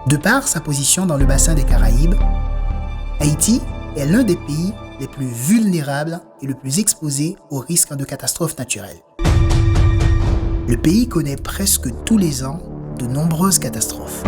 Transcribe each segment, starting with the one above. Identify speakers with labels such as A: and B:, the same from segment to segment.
A: De par sa position dans le bassin des Caraïbes, Haïti est l'un des pays les plus vulnérables et le plus exposé aux risques de catastrophes naturelles. Le pays connaît presque tous les ans de nombreuses catastrophes.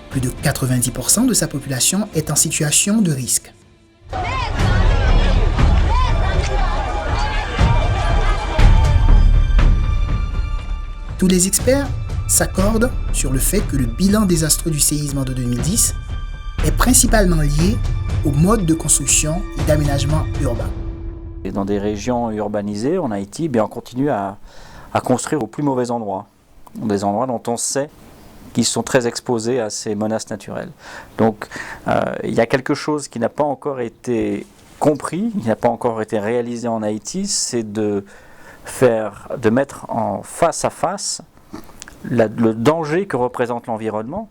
A: Plus de 90% de sa population est en situation de risque. Tous les experts s'accordent sur le fait que le bilan désastreux du séisme de 2010 est principalement lié au mode de construction et d'aménagement urbain.
B: Et dans des régions urbanisées en Haïti, on continue à construire au plus mauvais endroits, des endroits dont on sait qui sont très exposés à ces menaces naturelles. Donc il y a quelque chose qui n'a pas encore été compris, qui n'a pas encore été réalisé en Haïti, c'est de mettre en face à face le danger que représente l'environnement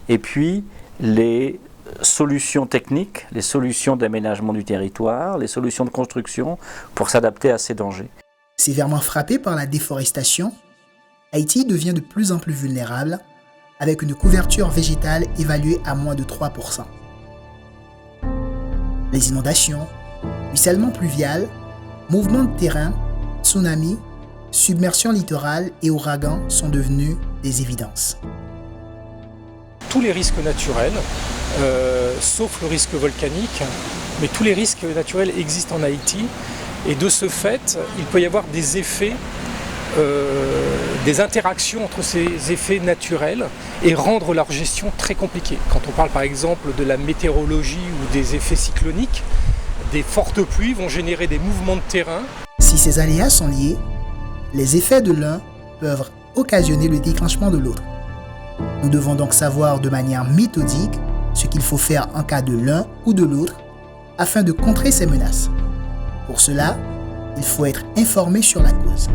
B: et puis les solutions techniques, les solutions d'aménagement du territoire, les solutions de construction pour s'adapter à ces dangers.
A: Sévèrement frappé par la déforestation, Haïti devient de plus en plus vulnérable avec une couverture végétale évaluée à moins de 3%. Les inondations, ruissellement pluvial, mouvements de terrain, tsunamis, submersion littorale et ouragans sont devenus des évidences.
C: Tous les risques naturels, sauf le risque volcanique, mais tous les risques naturels existent en Haïti et de ce fait, il peut y avoir des effets des interactions entre ces effets naturels et rendre leur gestion très compliquée. Quand on parle par exemple de la météorologie ou des effets cycloniques, des fortes pluies vont générer des mouvements de terrain.
A: Si ces aléas sont liés, les effets de l'un peuvent occasionner le déclenchement de l'autre. Nous devons donc savoir de manière méthodique ce qu'il faut faire en cas de l'un ou de l'autre afin de contrer ces menaces. Pour cela, il faut être informé sur la cause.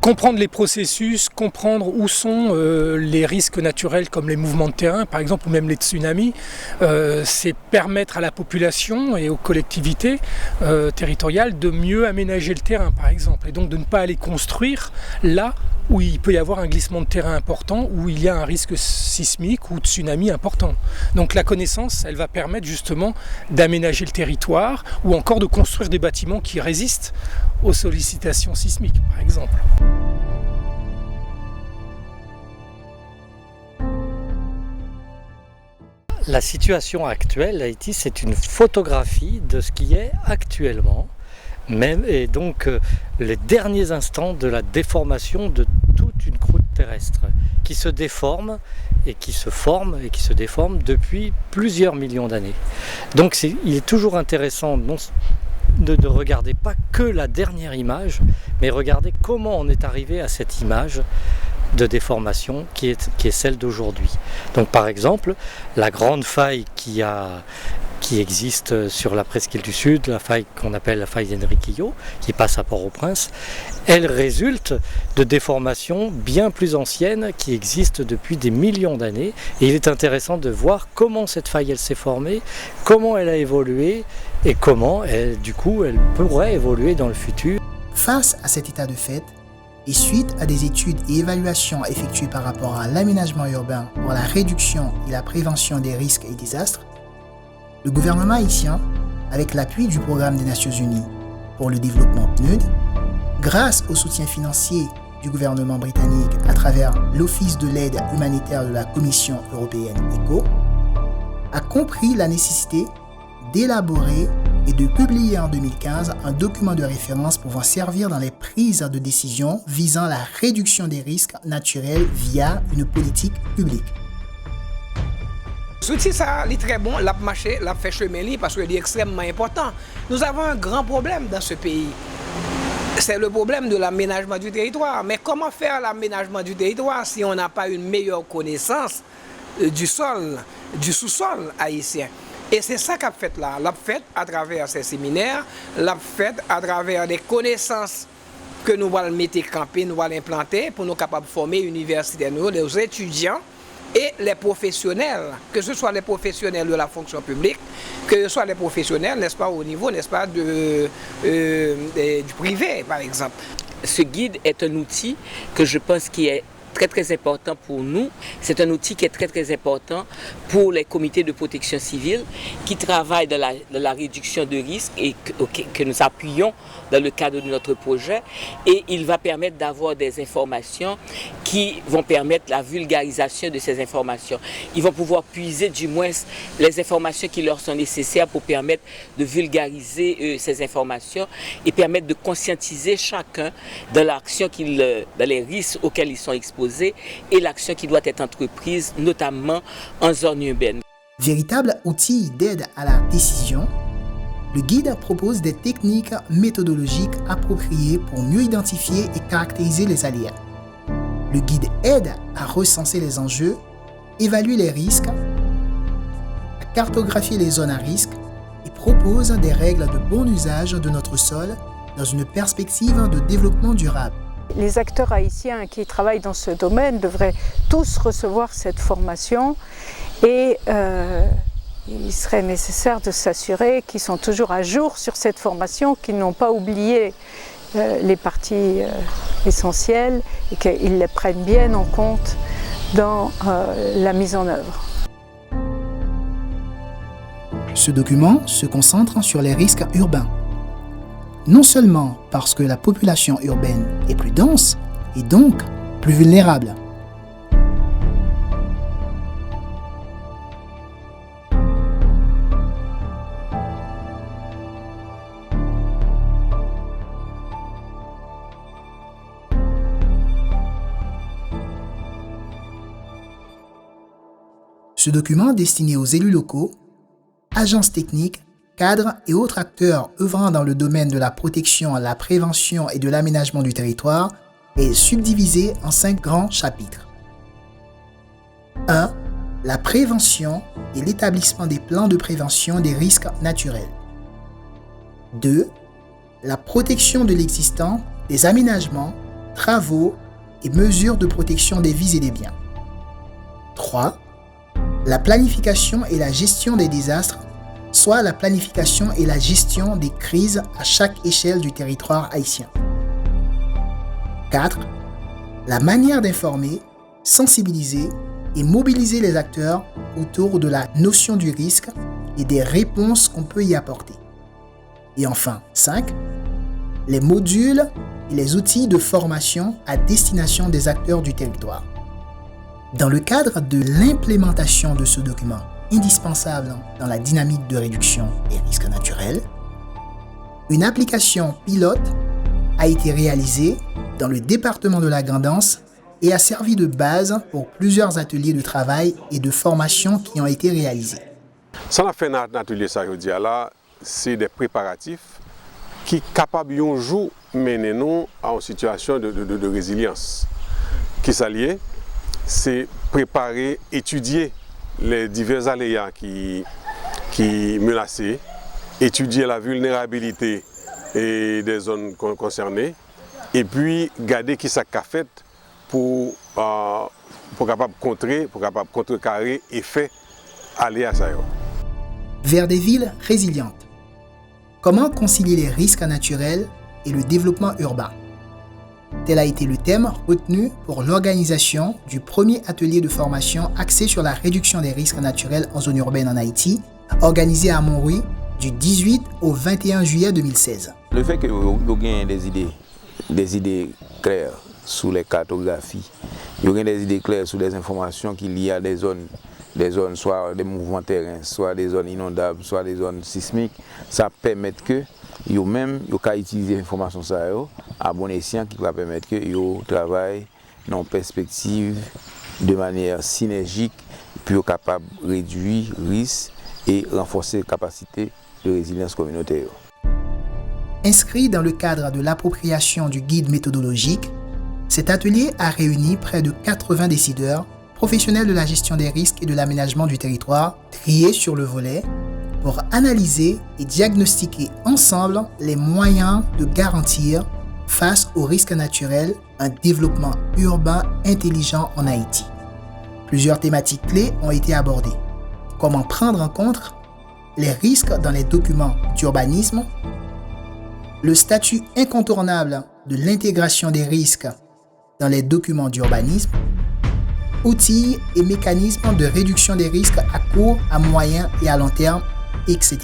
C: Comprendre les processus, comprendre où sont les risques naturels comme les mouvements de terrain par exemple ou même les tsunamis, c'est permettre à la population et aux collectivités territoriales de mieux aménager le terrain par exemple et donc de ne pas aller construire là où il peut y avoir un glissement de terrain important, où il y a un risque sismique ou tsunami important. Donc la connaissance, elle va permettre justement d'aménager le territoire ou encore de construire des bâtiments qui résistent aux sollicitations sismiques par exemple.
D: La situation actuelle, Haïti, c'est une photographie de ce qui est actuellement, et donc les derniers instants de la déformation de toute une croûte terrestre qui se déforme et qui se forme et qui se déforme depuis plusieurs millions d'années. Donc il est toujours intéressant de regarder pas que la dernière image, mais regarder comment on est arrivé à cette image de déformation qui est celle d'aujourd'hui. Donc par exemple, la grande faille qui existe sur la presqu'île du Sud, la faille qu'on appelle la faille d'Enriquillo, qui passe à Port-au-Prince, elle résulte de déformations bien plus anciennes qui existent depuis des millions d'années. Et il est intéressant de voir comment cette faille elle s'est formée, comment elle a évolué et comment elle pourrait évoluer dans le futur.
A: Face à cet état de fait, et suite à des études et évaluations effectuées par rapport à l'aménagement urbain pour la réduction et la prévention des risques et désastres, le gouvernement haïtien, avec l'appui du Programme des Nations Unies pour le développement PNUD, grâce au soutien financier du gouvernement britannique à travers l'Office de l'aide humanitaire de la Commission européenne ECHO, a compris la nécessité d'élaborer et de publier en 2015 un document de référence pouvant servir dans les prises de décision visant la réduction des risques naturels via une politique publique.
E: L'outil ça est très bon, l'a marché, l'a fait chemin parce qu'il est extrêmement important. Nous avons un grand problème dans ce pays. C'est le problème de l'aménagement du territoire. Mais comment faire l'aménagement du territoire si on n'a pas une meilleure connaissance du sol, du sous-sol haïtien? Et c'est ça qu'a fait là. L'a fait à travers ces séminaires, l'a fait à travers des connaissances que nous allons mettre camper, nous allons implanter pour nous capables de former universitaires, les étudiants et les professionnels, que ce soit les professionnels de la fonction publique, que ce soit les professionnels, n'est-ce pas, au niveau, n'est-ce pas, du privé, par exemple.
F: Ce guide est un outil que je pense qui est très important pour nous. C'est un outil qui est très important pour les comités de protection civile qui travaillent dans la réduction de risques et que nous appuyons dans le cadre de notre projet. Et il va permettre d'avoir des informations qui vont permettre la vulgarisation de ces informations. Ils vont pouvoir puiser du moins les informations qui leur sont nécessaires pour permettre de vulgariser ces informations et permettre de conscientiser chacun dans l'action dans les risques auxquels ils sont exposés et l'action qui doit être entreprise, notamment en zone urbaine.
A: Véritable outil d'aide à la décision, le guide propose des techniques méthodologiques appropriées pour mieux identifier et caractériser les aléas. Le guide aide à recenser les enjeux, évaluer les risques, à cartographier les zones à risque et propose des règles de bon usage de notre sol dans une perspective de développement durable.
G: Les acteurs haïtiens qui travaillent dans ce domaine devraient tous recevoir cette formation et il serait nécessaire de s'assurer qu'ils sont toujours à jour sur cette formation, qu'ils n'ont pas oublié les parties essentielles et qu'ils les prennent bien en compte dans la mise en œuvre.
A: Ce document se concentre sur les risques urbains. Non seulement parce que la population urbaine est plus dense et donc plus vulnérable. Ce document destiné aux élus locaux, agences techniques, cadres et autres acteurs œuvrant dans le domaine de la protection, la prévention et de l'aménagement du territoire est subdivisé en 5 grands chapitres. 1. La prévention et l'établissement des plans de prévention des risques naturels. 2. La protection de l'existant, des aménagements, travaux et mesures de protection des vies et des biens. 3. La planification et la gestion des désastres, soit la planification et la gestion des crises à chaque échelle du territoire haïtien. 4. La manière d'informer, sensibiliser et mobiliser les acteurs autour de la notion du risque et des réponses qu'on peut y apporter. Et enfin, 5. Les modules et les outils de formation à destination des acteurs du territoire. Dans le cadre de l'implémentation de ce document, indispensable dans la dynamique de réduction des risques naturels, une application pilote a été réalisée dans le département de la Grand'Anse et a servi de base pour plusieurs ateliers de travail et de formation qui ont été réalisés.
H: Ça a fait un atelier ça aujourd'hui là, c'est des préparatifs qui sont capables un jour mener nous à une situation de résilience. Qui s'allie, c'est préparer, étudier les divers aléas qui menacent, étudier la vulnérabilité des zones concernées et puis garder qui ça qu'a fait pour capable contrer, pour capable contrecarrer effet aléas ça.
A: Vers des villes résilientes. Comment concilier les risques naturels et le développement urbain? Tel a été le thème retenu pour l'organisation du premier atelier de formation axé sur la réduction des risques naturels en zone urbaine en Haïti, organisé à Montrouy du 18 au 21 juillet 2016.
I: Le fait que vous ayez des idées claires sur les cartographies, vous avez des idées claires sur les informations qu'il y a des zones soit des mouvements terrains, soit des zones inondables, soit des zones sismiques, ça permet que vous-même, vous pouvez utiliser l'information à bon escient qui va permettre que vous travaillez dans une perspective de manière synergique pour capable de réduire les risques et renforcer les capacités de résilience communautaire.
A: Inscrit dans le cadre de l'appropriation du guide méthodologique, cet atelier a réuni près de 80 décideurs, professionnels de la gestion des risques et de l'aménagement du territoire, triés sur le volet, pour analyser et diagnostiquer ensemble les moyens de garantir, face aux risques naturels, un développement urbain intelligent en Haïti. Plusieurs thématiques clés ont été abordées. Comment prendre en compte les risques dans les documents d'urbanisme, le statut incontournable de l'intégration des risques dans les documents d'urbanisme, outils et mécanismes de réduction des risques à court, à moyen et à long terme, etc.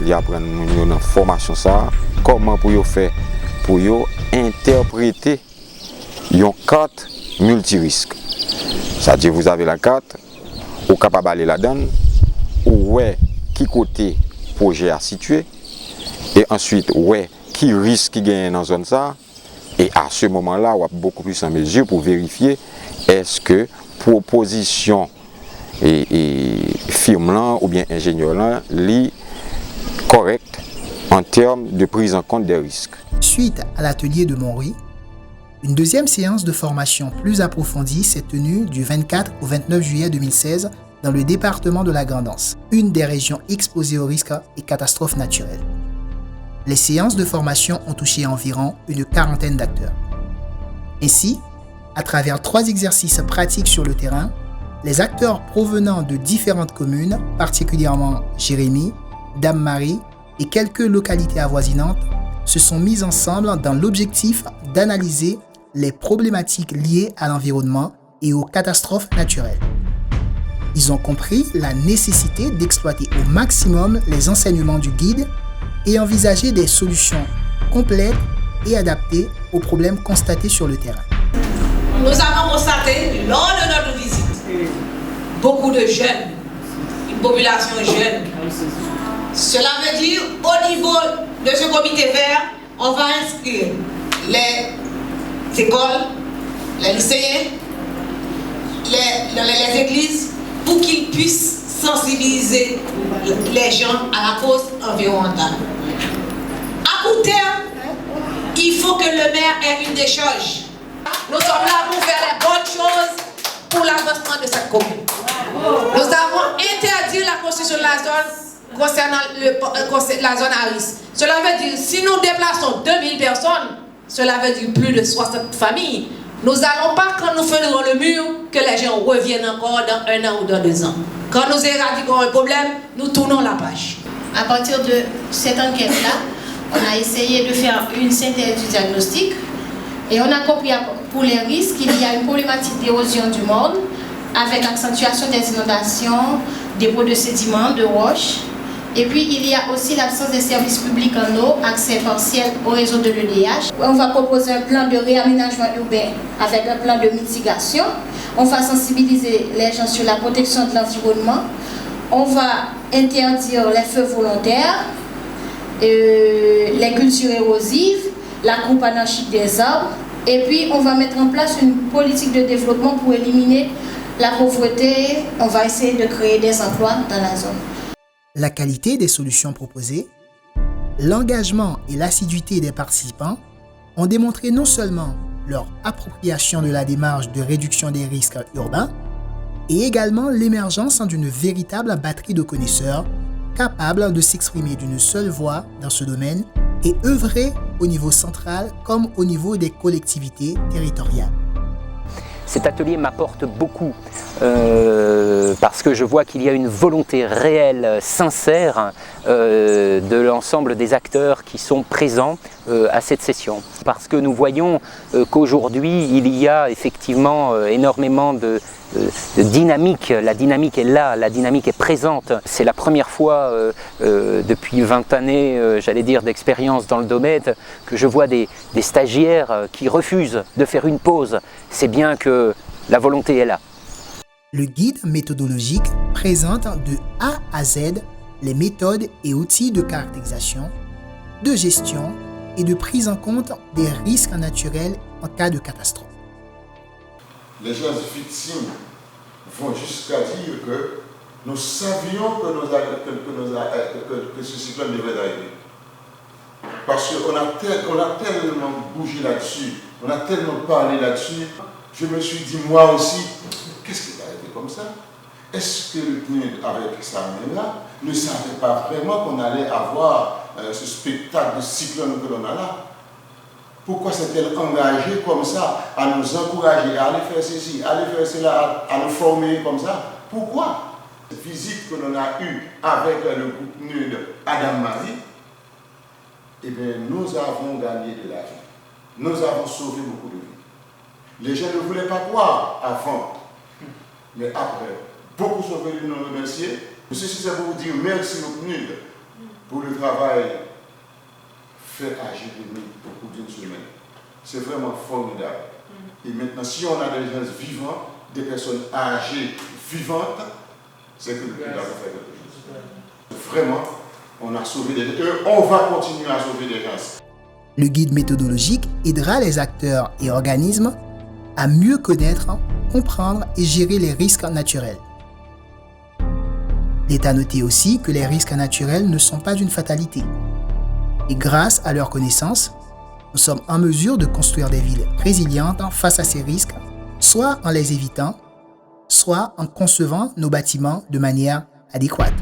I: Il y a une formation ça, comment pour faire pour interpréter une carte multirisque. C'est-à-dire vous avez la carte, vous êtes capable d'aller là-dedans, où est qui côté projet à situer, et ensuite où est qui risque qui gagne dans la zone ça, et à ce moment-là, on a beaucoup plus en mesure pour vérifier est-ce que proposition et firme là ou bien ingénieur là li correct en termes de prise en compte des risques.
A: Suite à l'atelier de Montrouy, une deuxième séance de formation plus approfondie s'est tenue du 24 au 29 juillet 2016 dans le département de la Grand'Anse, une des régions exposées aux risques et catastrophes naturelles. Les séances de formation ont touché environ une quarantaine d'acteurs. Ainsi, à travers 3 exercices pratiques sur le terrain, les acteurs provenant de différentes communes, particulièrement Jérémy, Dame-Marie et quelques localités avoisinantes, se sont mis ensemble dans l'objectif d'analyser les problématiques liées à l'environnement et aux catastrophes naturelles. Ils ont compris la nécessité d'exploiter au maximum les enseignements du guide et envisager des solutions complètes et adaptées aux problèmes constatés sur le terrain.
J: Nous avons constaté lors de notre visite beaucoup de jeunes, une population jeune. Cela veut dire au niveau de ce comité vert, on va inscrire les écoles, les lycéens, les églises pour qu'ils puissent sensibiliser les gens à la cause environnementale. À court terme, il faut que le maire ait une décharge. Nous sommes là pour faire les bonnes choses pour l'avancement de cette commune. Nous avons interdit la construction de la zone concernant la zone à risque. Cela veut dire, si nous déplaçons 2000 personnes, cela veut dire plus de 60 familles. Nous n'allons pas, quand nous faisons le mur, que les gens reviennent encore dans 1 an ou dans 2 ans. Quand nous éradiquons un problème, nous tournons la page.
K: À partir de cette enquête-là, on a essayé de faire une synthèse du diagnostic et on a compris pour les risques qu'il y a une problématique d'érosion du monde avec accentuation des inondations, dépôt de sédiments, de roches. Et puis il y a aussi l'absence des services publics en eau, accès partiel au réseau de l'EDH. On va proposer un plan de réaménagement urbain avec un plan de mitigation. On va sensibiliser les gens sur la protection de l'environnement. On va interdire les feux volontaires, les cultures érosives, la coupe anarchique des arbres. Et puis on va mettre en place une politique de développement pour éliminer la pauvreté. On va essayer de créer des emplois dans la zone.
A: La qualité des solutions proposées, l'engagement et l'assiduité des participants ont démontré non seulement leur appropriation de la démarche de réduction des risques urbains, et également l'émergence d'une véritable batterie de connaisseurs capables de s'exprimer d'une seule voix dans ce domaine et œuvrer au niveau central comme au niveau des collectivités territoriales.
L: Cet atelier m'apporte beaucoup parce que je vois qu'il y a une volonté réelle, sincère de l'ensemble des acteurs qui sont présents à cette session. Parce que nous voyons qu'aujourd'hui il y a effectivement énormément de dynamique. La dynamique est là, la dynamique est présente. C'est la première fois depuis 20 années, j'allais dire, d'expérience dans le domaine que je vois des stagiaires qui refusent de faire une pause. C'est bien que la volonté est là.
A: Le guide méthodologique présente de A à Z les méthodes et outils de caractérisation, de gestion et de prise en compte des risques naturels en cas de catastrophe.
M: Les gens victimes vont jusqu'à dire que nous savions que ce cyclone devait arriver. Parce qu'on a tellement bougé là-dessus, on a tellement parlé là-dessus, je me suis dit moi aussi, qu'est-ce qui est arrivé comme ça? Est-ce que le PNUD, avec sa main-là, ne savait pas vraiment qu'on allait avoir ce spectacle de cyclone que l'on a là? Pourquoi s'est-elle engagée comme ça à nous encourager, à aller faire ceci, à aller faire cela, à nous former comme ça? Pourquoi? Cette visite que l'on a eue avec le groupe PNUD Adam-Marie, eh bien, nous avons gagné de la vie. Nous avons sauvé beaucoup de vies. Les gens ne voulaient pas croire avant, mais après, beaucoup sont venus nous remercier. Ceci, c'est pour vous dire merci au PNUD pour le travail fait à Jérémy au cours d'une semaine. C'est vraiment formidable. Et maintenant, si on a des gens vivants, des personnes âgées vivantes, c'est que le PNUD a fait quelque chose. Vraiment, on a sauvé des gens. On va continuer à sauver des gens.
A: Le guide méthodologique aidera les acteurs et organismes à mieux connaître, comprendre et gérer les risques naturels. Il est à noter aussi que les risques naturels ne sont pas une fatalité. Et grâce à leur connaissance, nous sommes en mesure de construire des villes résilientes face à ces risques, soit en les évitant, soit en concevant nos bâtiments de manière adéquate.